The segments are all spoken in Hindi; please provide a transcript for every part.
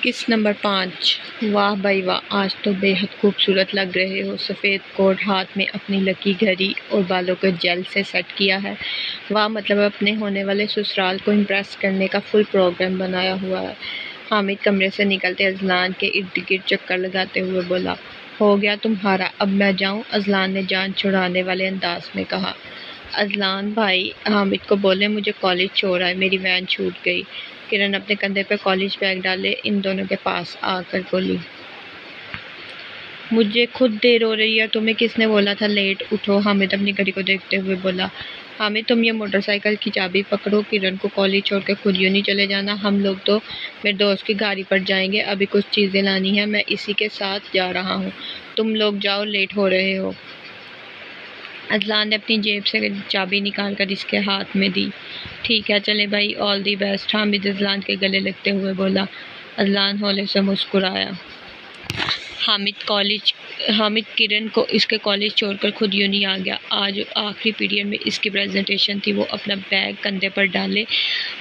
किस नंबर 5। वाह भाई वाह, आज तो बेहद खूबसूरत लग रहे हो। सफ़ेद कोट, हाथ में अपनी लकी घड़ी और बालों को जेल से सेट किया है। वाह, मतलब अपने होने वाले ससुराल को इम्प्रेस करने का फुल प्रोग्राम बनाया हुआ है। हामिद कमरे से निकलते अजलान के इर्द गिर्द चक्कर लगाते हुए बोला, हो गया तुम्हारा, अब मैं जाऊं? अजलान ने जान छुड़ाने वाले अंदाज में कहा। अजलान भाई हामिद को बोले, मुझे कॉलेज छोड़ा है, मेरी वैन छूट गई। किरण अपने कंधे पर कॉलेज बैग डाले इन दोनों के पास आकर बोली, मुझे खुद देर हो रही है, तुम्हें किसने बोला था लेट उठो? हामिद अपनी घड़ी को देखते हुए बोला। हामिद, तुम ये मोटरसाइकिल की चाबी पकड़ो, किरण को कॉलेज छोड़ के खुद यूँ नहीं चले जाना। हम लोग तो मेरे दोस्त की गाड़ी पर जाएंगे, अभी कुछ चीज़ें लानी है, मैं इसी के साथ जा रहा हूँ। तुम लोग जाओ, लेट हो रहे हो। अजलान ने अपनी जेब से चाबी निकाल कर इसके हाथ में दी। ठीक है चले भाई, all the best, Hamid Azlan के गले लगते हुए बोला। अजलान हौले से मुस्कुराया। हामिद किरण को इसके कॉलेज छोड़कर खुद यूँ नहीं आ गया। आज आखिरी पीरियड में इसकी प्रेजेंटेशन थी। वो अपना बैग कंधे पर डाले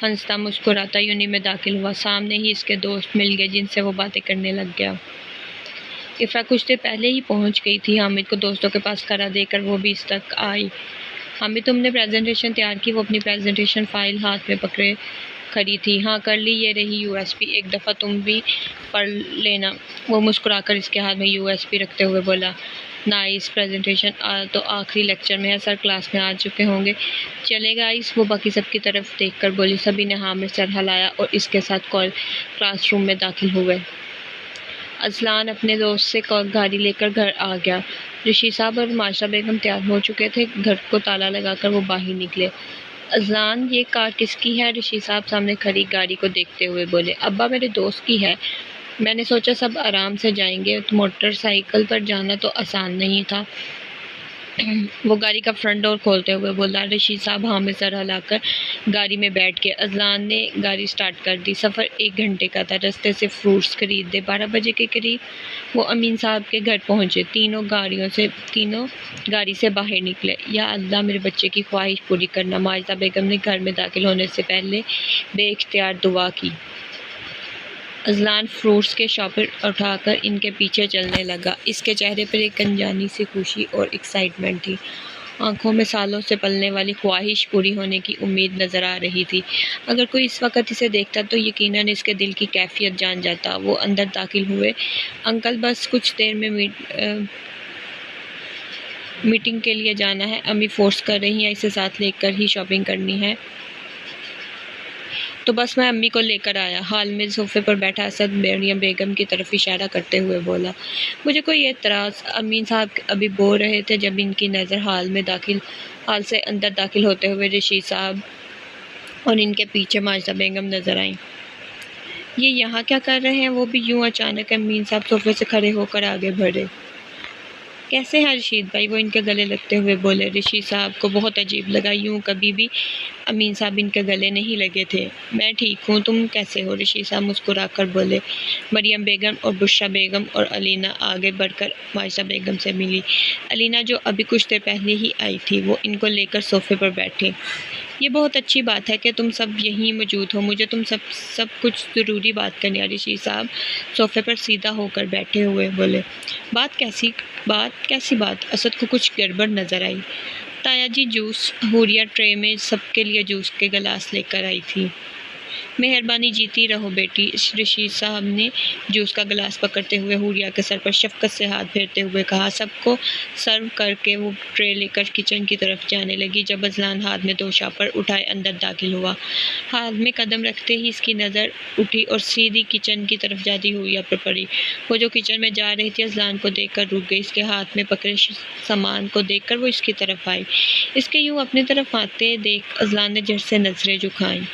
हंसता मुस्कुराता यूनी में दाखिल हुआ। सामने ही इसके दोस्त मिल गए जिनसे वो बातें करने लग गया। इफ़ा कुछ देर पहले ही पहुंच गई थी। हामिद को दोस्तों के पास खड़ा देकर वो भी इस तक आई। हामिद, तुमने प्रेजेंटेशन तैयार की? वो अपनी प्रेजेंटेशन फाइल हाथ में पकड़े खड़ी थी। हाँ कर ली, ये रही यूएसपी, एक दफ़ा तुम भी पढ़ लेना। वो मुस्कुराकर इसके हाथ में यूएसपी रखते हुए बोला। नाइस प्रेजेंटेशन, तो आखिरी लेक्चर में है, सर क्लास में आ चुके होंगे, चलेगा इस? वो बाकी सबकी तरफ देखकर बोली। सभी ने हाँ में सर हिलाया और इसके साथ क्लासरूम में दाखिल हुए। अजलान अपने दोस्त से गाड़ी लेकर घर आ गया। ऋषि साहब और माशा बेगम तैयार हो चुके थे। घर को ताला लगाकर वो बाहर निकले। अजलान, ये कार किसकी है? ऋषि साहब सामने खड़ी गाड़ी को देखते हुए बोले। अब्बा, मेरे दोस्त की है, मैंने सोचा सब आराम से जाएंगे, तो मोटरसाइकिल पर जाना तो आसान नहीं था। वो गाड़ी का फ्रंट डोर खोलते हुए बोला। ऋषि साहब हाँ में सर हिलाकर गाड़ी में बैठ के अजलान ने गाड़ी स्टार्ट कर दी। सफ़र 1 घंटे का था। रास्ते से फ्रूट्स खरीदे। 12 बजे के करीब वो अमीन साहब के घर पहुंचे। तीनों गाड़ी से बाहर निकले। या अल्लाह, मेरे बच्चे की ख्वाहिश पूरी करना। माजिदा बेगम ने घर में दाखिल होने से पहले बेइख्तियार दुआ की। अजलान फ्रूट्स के शॉपर उठाकर इनके पीछे चलने लगा। इसके चेहरे पर एक अनजानी सी खुशी और एक्साइटमेंट थी। आंखों में सालों से पलने वाली ख्वाहिश पूरी होने की उम्मीद नज़र आ रही थी। अगर कोई इस वक्त इसे देखता तो यकीनन इसके दिल की कैफियत जान जाता। वो अंदर दाखिल हुए। अंकल, बस कुछ देर में मीटिंग के लिए जाना है, अम्मी फोर्स कर रही हैं, इसे साथ लेकर ही शॉपिंग करनी है, तो बस मैं अम्मी को लेकर आया। हाल में सोफे पर बैठा असद मरियम बेगम की तरफ इशारा करते हुए बोला। मुझे कोई एतराज़? अमीन साहब अभी बोल रहे थे जब इनकी नज़र हाल से अंदर दाखिल होते हुए ऋषि साहब और इनके पीछे माजिदा बेगम नज़र आईं। ये यहाँ क्या कर रहे हैं? वो भी यूँ अचानक अमीन साहब सोफे से खड़े होकर आगे बढ़े। कैसे हैं रशीद भाई? वो इनके गले लगते हुए बोले। ऋषि साहब को बहुत अजीब लगा, यूँ कभी भी अमीन साहब इनके गले नहीं लगे थे। मैं ठीक हूँ, तुम कैसे हो? ऋषि साहब मुस्कुराकर बोले। मरियम बेगम और बुशरा बेगम और अलीना आगे बढ़कर माजिदा बेगम से मिली। अलीना, जो अभी कुछ देर पहले ही आई थी, वो इनको लेकर सोफे पर बैठी। ये बहुत अच्छी बात है कि तुम सब यहीं मौजूद हो, मुझे तुम सब कुछ ज़रूरी बात करनी है। ऋषि साहब सोफे पर सीधा होकर बैठे हुए बोले। कैसी बात? असद को कुछ गड़बड़ नज़र आई। ताया जी जूस। हुरिया ट्रे में सबके लिए जूस के गिलास लेकर आई थी। मेहरबानी, जीती रहो बेटी। ऋषि साहब ने जूस का गिलास पकड़ते हुए हुरिया के सर पर शफकत से हाथ फेरते हुए कहा। सबको सर्व करके वो ट्रे लेकर किचन की तरफ जाने लगी। जब अजलान हाथ में 2 शॉपर उठाए अंदर दाखिल हुआ। हाथ में कदम रखते ही इसकी नज़र उठी और सीधी किचन की तरफ जाती हुई पर पड़ी। वो जो किचन में जा रही थी अजलान को देखकर रुक गई। इसके हाथ में पकड़े सामान को देखकर वो इसकी तरफ आई। इसके यूँ अपनी तरफ आते देख अजलान ने झट से नज़रें झुकाईं।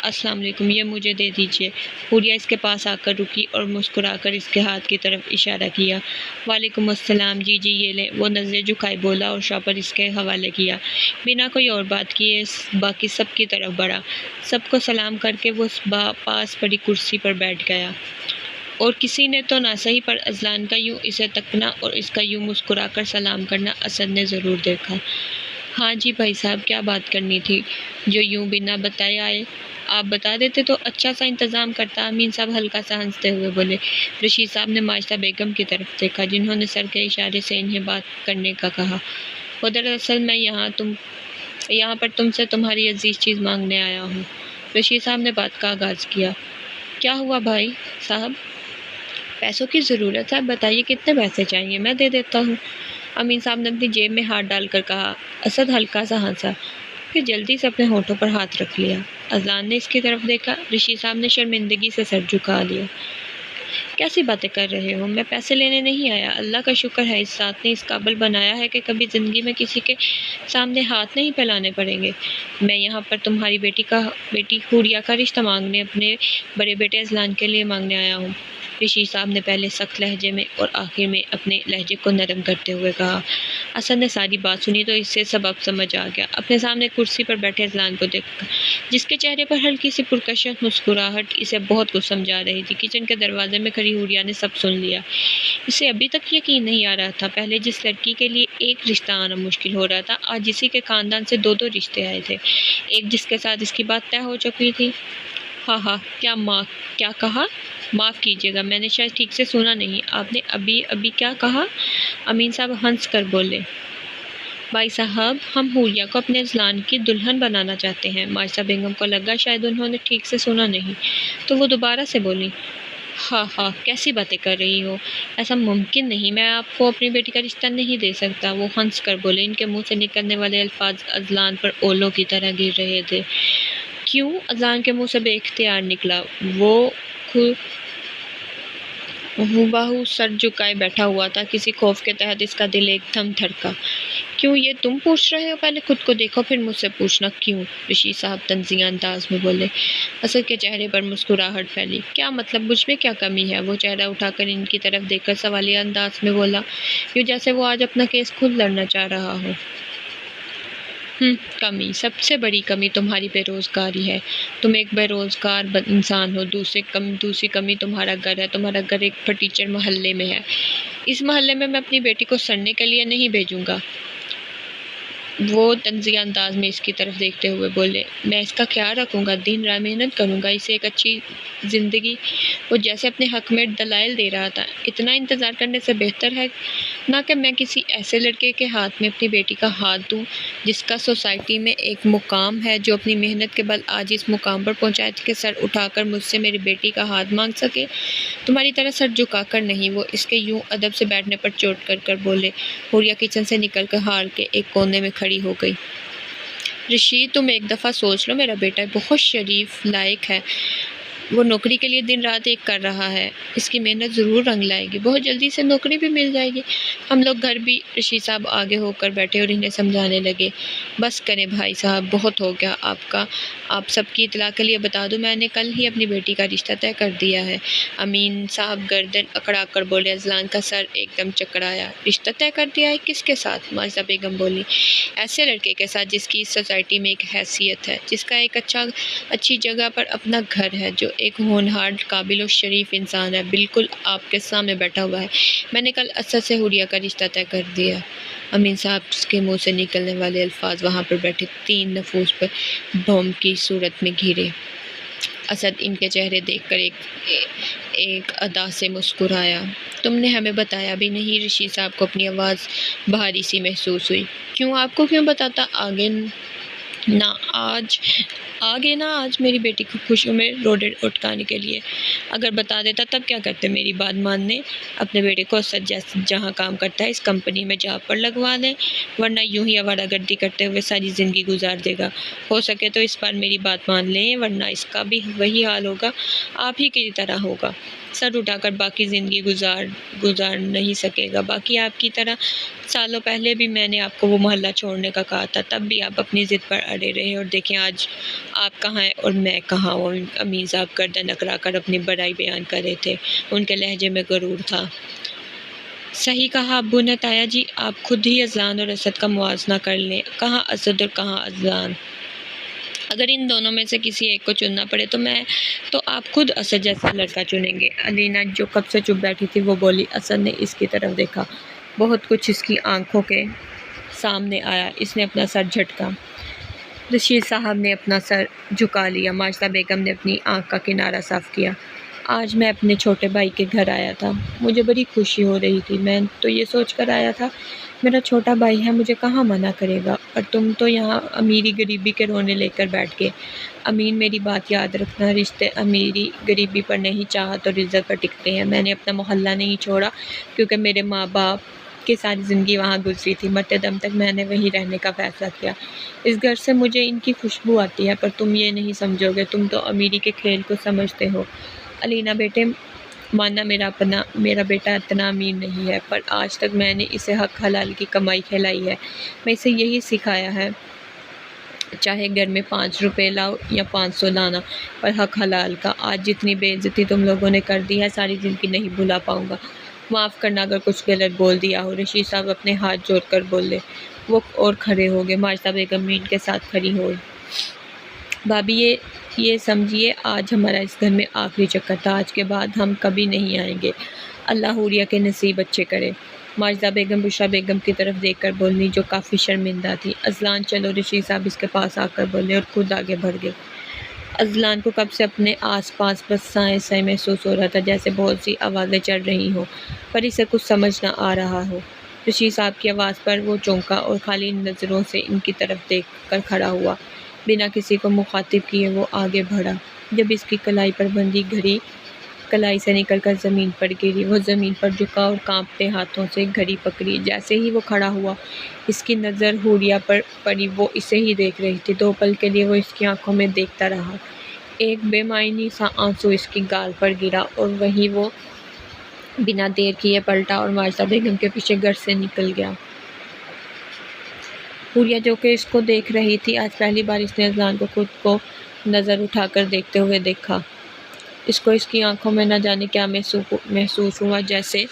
अस्सलाम वालेकुम, ये मुझे दे दीजिए। हुरिया इसके पास आकर रुकी और मुस्कुराकर इसके हाथ की तरफ इशारा किया। वालेकुम अस्सलाम, जी ये लें। वो नज़रें झुकाए बोला और शॉपर इसके हवाले किया। बिना कोई और बात किए बाकी सब की तरफ बढ़ा। सबको सलाम करके वो पास पड़ी कुर्सी पर बैठ गया। और किसी ने तो ना सही पर अजलान का यूँ इसे तकना और इसका यूँ मुस्कुराकर सलाम करना असद ने ज़रूर देखा। हाँ जी भाई साहब, क्या बात करनी थी जो यूँ बिना बताए आए? आप बता देते तो अच्छा सा इंतज़ाम करता। अमीन साहब हल्का सा हंसते हुए बोले। रशीद साहब ने माजिदा बेगम की तरफ देखा, जिन्होंने सर के इशारे से इन्हें बात करने का कहा। वो दरअसल मैं यहाँ पर तुमसे तुम्हारी अजीज़ चीज़ मांगने आया हूँ। रशीद साहब ने बात का आगाज़ किया। क्या हुआ भाई साहब? पैसों की ज़रूरत है, बताइए कितने पैसे चाहिए, मैं दे देता हूँ। अमीन साहब ने अपनी जेब में हाथ डालकर कहा। असद हल्का सा हंसा, फिर जल्दी से अपने होठों पर हाथ रख लिया। अजलान ने इसकी तरफ देखा। रशीद साहब ने शर्मिंदगी से सर झुका लिया। कैसी बातें कर रहे हो? मैं पैसे लेने नहीं आया। अल्लाह का शुक्र है इस ज़ात ने इस काबिल बनाया है कि कभी ज़िंदगी में किसी के सामने हाथ नहीं फैलाने पड़ेंगे। मैं यहाँ पर तुम्हारी बेटी हुरिया का रिश्ता मांगने अपने बड़े बेटे अजलान के लिए मांगने आया हूँ। रशीद साहब ने पहले सख्त लहजे में और आखिर में अपने लहजे को नरम करते हुए कहा। असद ने सारी बात सुनी तो इससे सबब समझ आ गया। अपने सामने कुर्सी पर बैठे अजलान को देखकर, जिसके चेहरे पर हल्की सी पुरकशिश मुस्कुराहट इसे बहुत कुछ समझा रही थी। किचन के दरवाजे में खड़ी हुरिया ने सब सुन लिया। इसे अभी तक यकीन नहीं आ रहा था। पहले जिस लड़की के लिए एक रिश्ता आना मुश्किल हो रहा था, आज इसी के खानदान से दो रिश्ते आए थे। एक जिसके साथ इसकी बात तय हो चुकी थी। हाँ, क्या कहा? माफ़ कीजिएगा, मैंने शायद ठीक से सुना नहीं। आपने अभी क्या कहा? अमीन साहब हंस कर बोले। भाई साहब, हम हुरिया को अपने अजलान की दुल्हन बनाना चाहते हैं। माजिदा बेगम को लगा शायद उन्होंने ठीक से सुना नहीं, तो वो दोबारा से बोली। हाँ, कैसी बातें कर रही हो? ऐसा मुमकिन नहीं, मैं आपको अपनी बेटी का रिश्ता नहीं दे सकता। वो हंस कर बोले। इनके मुंह से निकलने वाले अल्फाज अजलान पर ओलों की तरह गिर रहे थे। क्यों? अजलान के मुंह से बेइख्तियार निकला। वो हूबहू सर झुकाए बैठा हुआ था। किसी खौफ के तहत इसका दिल एकदम धड़का। क्यों, ये तुम पूछ रहे हो? पहले खुद को देखो, फिर मुझसे पूछना क्यों। रशीद साहब तंज़िया अंदाज में बोले। असद के चेहरे पर मुस्कुराहट फैली। क्या मतलब, मुझ में क्या कमी है? वो चेहरा उठाकर इनकी तरफ देखकर सवालिया अंदाज में बोला, यूँ जैसे वो आज अपना केस खुद लड़ना चाह रहा हो। कमी, सबसे बड़ी कमी तुम्हारी बेरोज़गारी है। तुम एक बेरोज़गार इंसान हो। दूसरी कमी तुम्हारा घर है। तुम्हारा घर एक फटीचर मोहल्ले में है। इस मोहल्ले में मैं अपनी बेटी को सड़ने के लिए नहीं भेजूँगा। वो तंज़िया अंदाज में इसकी तरफ देखते हुए बोले। मैं इसका ख्याल रखूँगा, दिन रात मेहनत करूँगा, इसे एक अच्छी ज़िंदगी। वो जैसे अपने हक़ में दलाइल दे रहा था। इतना इंतज़ार करने से बेहतर है ना कि मैं किसी ऐसे लड़के के हाथ में अपनी बेटी का हाथ दूँ, जिसका सोसाइटी में एक मुकाम है, जो अपनी मेहनत के बल आज इस मुकाम पर पहुँचा है कि सर उठाकर मुझसे मेरी बेटी का हाथ मांग सके। तुम्हारी तरह सर झुकाकर नहीं। वो इसके यूँ अदब से बैठने पर चोट कर बोले। हुरिया किचन से निकल कर हाल के एक कोने में खड़ी हो गई। रशीद, तुम एक दफ़ा सोच लो, मेरा बेटा बहुत शरीफ लायक है। वो नौकरी के लिए दिन रात एक कर रहा है। इसकी मेहनत ज़रूर रंग लाएगी। बहुत जल्दी से नौकरी भी मिल जाएगी। हम लोग घर भी। रशीद साहब आगे होकर बैठे और इन्हें समझाने लगे। बस करें भाई साहब, बहुत हो गया आपका। आप सबकी इतला के लिए बता दूं, मैंने कल ही अपनी बेटी का रिश्ता तय कर दिया है। अमीन साहब गर्दन अकड़ा कर बोले। अजलान का सर एकदम चकराया। रिश्ता तय कर दिया है? किसके साथ? माजिदा बेगम बोली। ऐसे लड़के के साथ जिसकी इस सोसाइटी में एक हैसियत है, जिसका एक अच्छी जगह पर अपना घर है, जो एक होनहार, काबिल और शरीफ इंसान है। बिल्कुल आपके सामने बैठा हुआ है। मैंने कल असद से हुरिया का रिश्ता तय कर दिया। अमीन साहब के मुंह से निकलने वाले अल्फाज वहाँ पर बैठे 3 नफूस पर बम की सूरत में घिरे। असद इनके चेहरे देखकर एक अदा से मुस्कुराया। तुमने हमें बताया भी नहीं। रशीद साहब को अपनी आवाज़ भारी सी महसूस हुई। क्यों, आपको क्यों बताता? आगे ना आज मेरी बेटी को खुशियों में रोडे उटकाने के लिए। अगर बता देता तब क्या करते? मेरी बात मानने अपने बेटे को असद जहाँ काम करता है इस कंपनी में जॉब पर लगवा दें, वरना यूं ही आवारागर्दी करते हुए सारी ज़िंदगी गुजार देगा। हो सके तो इस बार मेरी बात मान लें, वरना इसका भी वही हाल होगा, आप ही की तरह होगा। सर उठाकर बाकी ज़िंदगी गुजार नहीं सकेगा। बाकी आपकी तरह सालों पहले भी मैंने आपको वो मोहल्ला छोड़ने का कहा था, तब भी आप अपनी ज़िद पर अड़े रहे। और देखें आज आप कहाँ हैं और मैं कहाँ हूँ। अमीन साहब गर्दन अकड़ा कर अपनी बड़ाई बयान कर रहे थे। उनके लहजे में गरूर था। सही कहा अब्बू ने। ताया जी, आप खुद ही अजलान और असद का मुआवजा कर लें। कहाँ असद और कहाँ अजलान? अगर इन दोनों में से किसी एक को चुनना पड़े तो आप खुद असद जैसा लड़का चुनेंगे। अलीना जो कब से चुप बैठी थी वो बोली। असद ने इसकी तरफ देखा। बहुत कुछ इसकी आंखों के सामने आया। इसने अपना सर झटका। रशीद साहब ने अपना सर झुका लिया। माजिदा बेगम ने अपनी आँख का किनारा साफ़ किया। आज मैं अपने छोटे भाई के घर आया था। मुझे बड़ी खुशी हो रही थी। मैं तो ये सोच कर आया था, मेरा छोटा भाई है, मुझे कहाँ मना करेगा। और तुम तो यहाँ अमीरी गरीबी के रोने लेकर बैठ गए। अमीन, मेरी बात याद रखना, रिश्ते अमीरी गरीबी पर नहीं, चाहत और इज़्ज़त पर टिकते हैं। मैंने अपना मोहल्ला नहीं छोड़ा क्योंकि मेरे माँ बाप की सारी ज़िंदगी वहाँ गुजरी थी। मरते दम तक मैंने वहीं रहने का फ़ैसला किया। इस घर से मुझे इनकी खुशबू आती है, पर तुम ये नहीं समझोगे। तुम तो अमीरी के खेल को समझते हो। अलीना बेटे, माना मेरा बेटा इतना अमीर नहीं है, पर आज तक मैंने इसे हक हलाल की कमाई खिलाई है। मैं इसे यही सिखाया है, चाहे घर में 5 रुपए लाओ या 500 लाना, पर हक हलाल का। आज जितनी बेइज्जती तुम लोगों ने कर दी है, सारी ज़िंदगी नहीं भुला पाऊंगा। माफ़ करना अगर कुछ गलत बोल दिया हो। रशीद साहब अपने हाथ जोड़कर बोले। वो और खड़े हो गए। माजिदा बेगम मीन के साथ खड़ी हो। भाभी, ये समझिए, आज हमारा इस घर में आखिरी चक्कर था। आज के बाद हम कभी नहीं आएंगे। अल्लाह हुरिया के नसीब अच्छे करे। माजिदा बेगम बुशरा बेगम की तरफ देखकर बोली, जो काफ़ी शर्मिंदा थी। अज़लान, चलो। रशीद साहब इसके पास आकर बोले और खुद आगे बढ़ गए। अज़लान को कब से अपने आसपास बस साए महसूस हो रहा था, जैसे बहुत सी आवाज़ें चल रही हों, पर इसे कुछ समझ न आ रहा हो। रशीद साहब की आवाज़ पर वो चौंका और खाली नज़रों से इनकी तरफ देख कर खड़ा हुआ। बिना किसी को मुखातिब किए वो आगे बढ़ा। जब इसकी कलाई पर बंधी घड़ी कलाई से निकलकर ज़मीन पर गिरी, वो ज़मीन पर झुका और कांपते हाथों से घड़ी पकड़ी। जैसे ही वो खड़ा हुआ, इसकी नज़र हुरिया पर पड़ी। वो इसे ही देख रही थी। 2 पल के लिए वो इसकी आंखों में देखता रहा। एक बेमायनी सा आंसू इसकी गाल पर गिरा और वहीं वो बिना देर किए पलटा और माजिदा बेगम के पीछे घर से निकल गया। हुरिया, जो कि इसको देख रही थी, आज पहली बार इसने अज़लान को खुद को नज़र उठाकर देखते हुए देखा। इसको इसकी आंखों में न जाने क्या महसूस हुआ। जैसे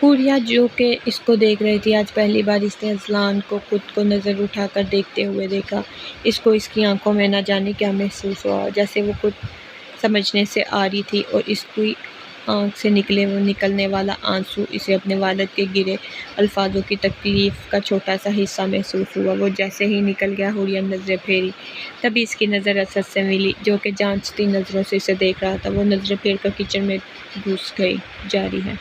हुरिया, जो कि इसको देख रही थी, आज पहली बार इसने अज़लान को खुद को नज़र उठाकर देखते हुए देखा। इसको इसकी आंखों में न जाने क्या महसूस हुआ, जैसे वो कुछ समझने से आ रही थी और इसकी आँख से निकलने वाला आंसू इसे अपने वालिद के गिरे अल्फाजों की तकलीफ़ का छोटा सा हिस्सा महसूस हुआ। वो जैसे ही निकल गया, हुरिया नज़रें फेरी। तभी इसकी नज़र असद से मिली, जो कि जांचती नज़रों से इसे देख रहा था। वो नज़रें फेर कर किचन में घुस गई। जारी है।